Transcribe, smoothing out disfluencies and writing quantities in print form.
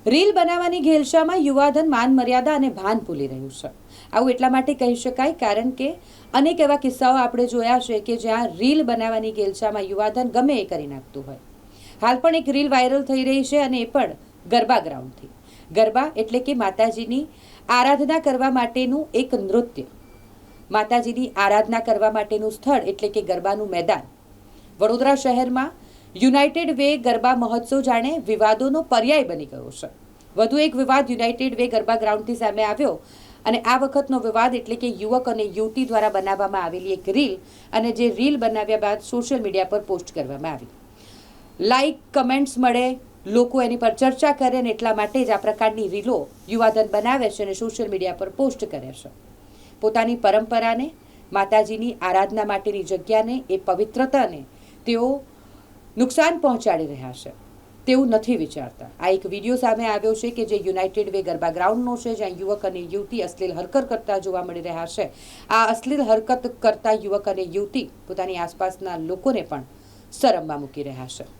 Reel બનાવવાની ઘેલછામાં યુવાધન માન મર્યાદા અને ભાન ભૂલી રહ્યું છે. આવું એટલા માટે કહી શકાય કારણ કે અનેક એવા કિસ્સાઓ આપણે જોયા છે કે જ્યાં રીલ બનાવવાની ઘેલછામાં યુવાધન ગમે એ કરી નાખતું હોય. હાલ પણ એક રીલ વાયરલ થઈ રહી છે અને એ પણ ગરબા ગ્રાઉન્ડથી. ગરબા એટલે કે માતાજીની આરાધના કરવા માટેનું એક નૃત્ય, માતાજીની આરાધના કરવા માટેનું સ્થળ એટલે કે ગરબાનું મેદાન. વડોદરા શહેરમાં યુનાઇટેડ વે ગરબા મહોત્સવ જાણે વિવાદોનો પર્યાય બની ગયો છે. વધુ એક વિવાદ યુનાઇટેડ વે ગરબા ગ્રાઉન્ડથી સામે આવ્યો અને આ વખતનો વિવાદ એટલે કે યુવક અને યુવતી દ્વારા બનાવવામાં આવેલી એક રીલ અને જે રીલ બનાવ્યા બાદ સોશિયલ મીડિયા પર પોસ્ટ કરવામાં આવી. લાઇક કમેન્ટ્સ મળે, લોકો એની પર ચર્ચા કરે અને એટલા માટે જ આ પ્રકારની રીલો યુવાધન બનાવે છે અને સોશિયલ મીડિયા પર પોસ્ટ કરે છે. પોતાની પરંપરાને, માતાજીની આરાધના માટેની જગ્યાને, એ પવિત્રતાને તેઓ નુકસાન પહોંચાડી રહ્યા છે તેવું નથી વિચારતા. આ એક વિડીયો સામે આવ્યો છે કે જે યુનાઇટેડ વે ગરબા ગ્રાઉન્ડનો છે, જ્યાં યુવક અને યુવતી અશ્લીલ હરકત કરતા જોવા મળી રહ્યા છે. આ અશ્લીલ હરકત કરતા યુવક અને યુવતી પોતાની આસપાસના લોકોને પણ શરમમાં મૂકી રહ્યા છે.